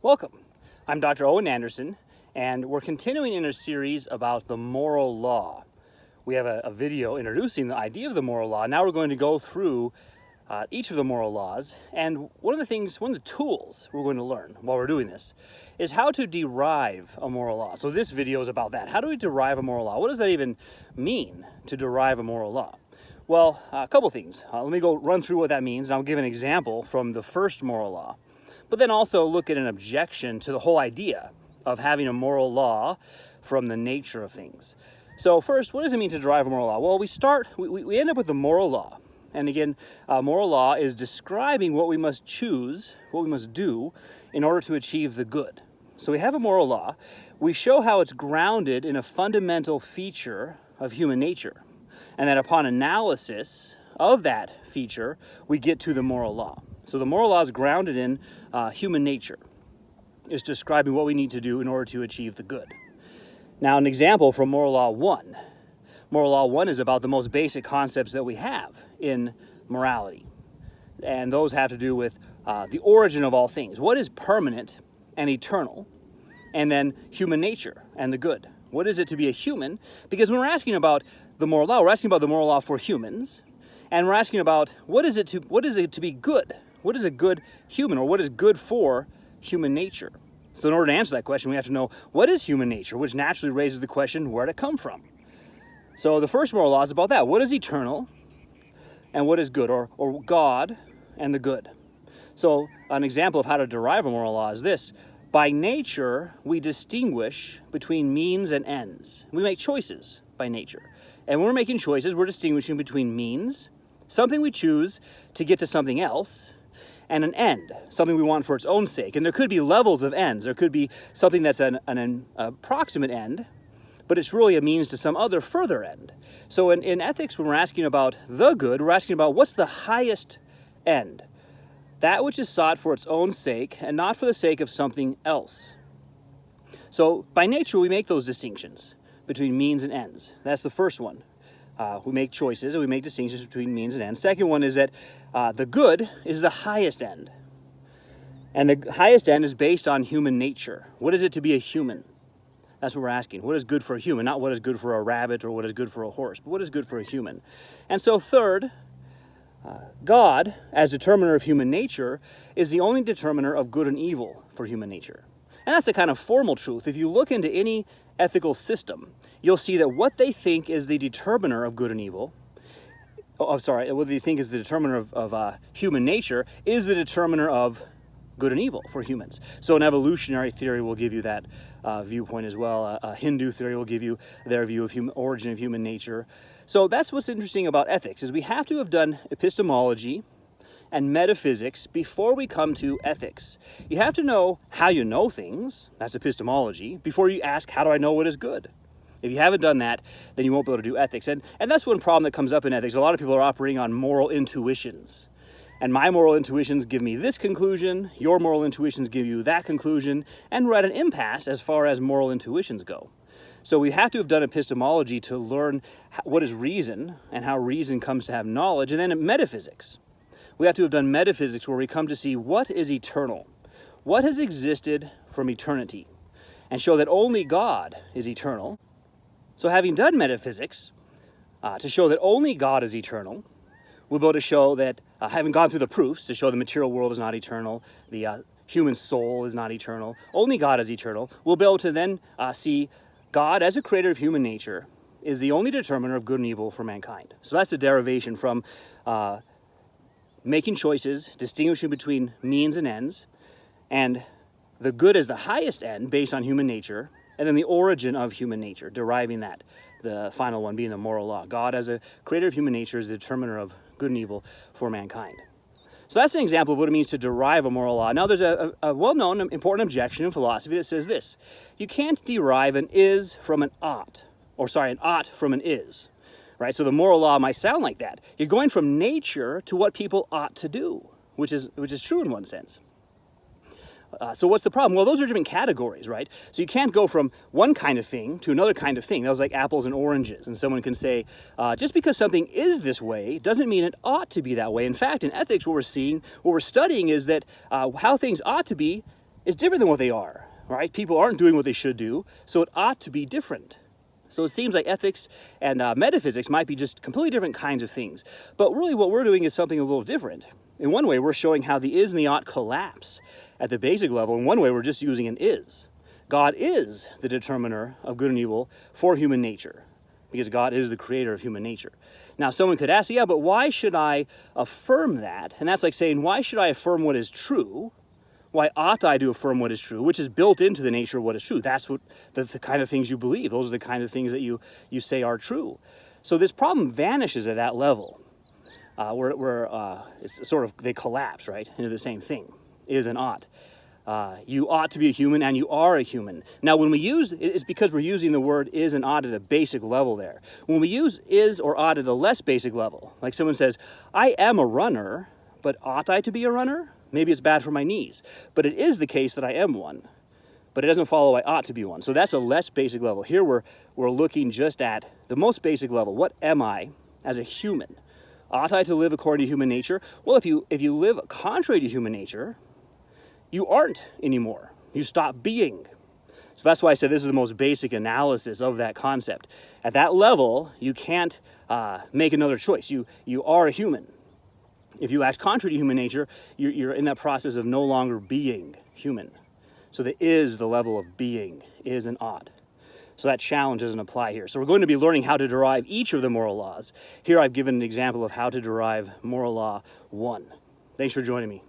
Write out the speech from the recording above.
Welcome. I'm Dr. Owen Anderson, and we're continuing in a series about the moral law. We have a video introducing the idea of the moral law. Now we're going to go through each of the moral laws, and one of the tools we're going to learn while we're doing this is how to derive a moral law. So this video is about that. How do we derive a moral law? What does that even mean, to derive a moral law? Well, a couple things. Let me go run through what that means, and I'll give an example from the first moral law. But then also look at an objection to the whole idea of having a moral law from the nature of things. So first, what does it mean to derive a moral law? Well, we end up with the moral law. And again, moral law is describing what we must choose, what we must do in order to achieve the good. So we have a moral law. We show how it's grounded in a fundamental feature of human nature. And that upon analysis of that feature, we get to the moral law. So the moral law is grounded in human nature. It's describing what we need to do in order to achieve the good. Now, an example from Moral Law 1. Moral Law 1 is about the most basic concepts that we have in morality. And those have to do with the origin of all things. What is permanent and eternal? And then human nature and the good. What is it to be a human? Because when we're asking about the moral law, we're asking about the moral law for humans. And we're asking about what is it to be good? What is a good human, or what is good for human nature? So in order to answer that question, we have to know what is human nature, which naturally raises the question, where did it come from? So the first moral law is about that. What is eternal and what is good, or God and the good? So an example of how to derive a moral law is this. By nature, we distinguish between means and ends. We make choices by nature. And when we're making choices, we're distinguishing between means, something we choose to get to something else, and an end, something we want for its own sake. And there could be levels of ends. There could be something that's an approximate end, but it's really a means to some other further end. So in ethics, when we're asking about the good, we're asking about what's the highest end? That which is sought for its own sake and not for the sake of something else. So by nature, we make those distinctions between means and ends. That's the first one. We make choices and we make distinctions between means and ends. Second one is that the good is the highest end. And the highest end is based on human nature. What is it to be a human? That's what we're asking. What is good for a human? Not what is good for a rabbit or what is good for a horse, but what is good for a human? And so third, God, as determiner of human nature, is the only determiner of good and evil for human nature. And that's a kind of formal truth. If you look into any ethical system, you'll see that what they think is the determiner of good and evil, what they think is the determiner of human nature is the determiner of good and evil for humans. So an evolutionary theory will give you that viewpoint as well. A Hindu theory will give you their view of origin of human nature. So that's what's interesting about ethics, is we have to have done epistemology and metaphysics before we come to ethics. You have to know how you know things, that's epistemology, before you ask, how do I know what is good? If you haven't done that, then you won't be able to do ethics. And that's one problem that comes up in ethics. A lot of people are operating on moral intuitions. And my moral intuitions give me this conclusion, your moral intuitions give you that conclusion, and we're at an impasse as far as moral intuitions go. So we have to have done epistemology to learn what is reason and how reason comes to have knowledge, and then metaphysics. We have to have done metaphysics where we come to see what is eternal, what has existed from eternity, and show that only God is eternal. So having done metaphysics, to show that only God is eternal, we'll be able to show that, having gone through the proofs to show the material world is not eternal, the human soul is not eternal, only God is eternal, we'll be able to then see God as a creator of human nature is the only determiner of good and evil for mankind. So that's the derivation from making choices, distinguishing between means and ends, and the good is the highest end based on human nature, and then the origin of human nature, deriving that, the final one being the moral law. God as a creator of human nature is the determiner of good and evil for mankind. So that's an example of what it means to derive a moral law. Now there's a well-known important objection in philosophy that says this: you can't derive an is from an ought, an ought from an is. Right? So the moral law might sound like that. You're going from nature to what people ought to do, which is true in one sense. So what's the problem? Well, those are different categories, right? So you can't go from one kind of thing to another kind of thing. That was like apples and oranges. And someone can say, just because something is this way doesn't mean it ought to be that way. In fact, in ethics, what we're studying is that how things ought to be is different than what they are, right? People aren't doing what they should do, so it ought to be different. So it seems like ethics and metaphysics might be just completely different kinds of things. But really what we're doing is something a little different. In one way, we're showing how the is and the ought collapse at the basic level. In one way, we're just using an is. God is the determiner of good and evil for human nature, because God is the creator of human nature. Now, someone could ask, yeah, but why should I affirm that? And that's like saying, why should I affirm what is true? Why ought I to affirm what is true, which is built into the nature of what is true? That's the kind of things you believe. Those are the kind of things that you say are true. So this problem vanishes at that level, where it's sort of, they collapse, right, into the same thing, is and ought. You ought to be a human, and you are a human. Now, when we use, it's because we're using the word is and ought at a basic level there. When we use is or ought at a less basic level, like someone says, I am a runner, but ought I to be a runner? Maybe it's bad for my knees, but it is the case that I am one. But it doesn't follow I ought to be one. So that's a less basic level. Here we're looking just at the most basic level. What am I as a human? Ought I to live according to human nature? Well, if you live contrary to human nature, you aren't anymore. You stop being. So that's why I said this is the most basic analysis of that concept. At that level, you can't make another choice. You are a human. If you act contrary to human nature, you're in that process of no longer being human. So the is the level of being, is and ought. So that challenge doesn't apply here. So we're going to be learning how to derive each of the moral laws. Here I've given an example of how to derive moral law 1. Thanks for joining me.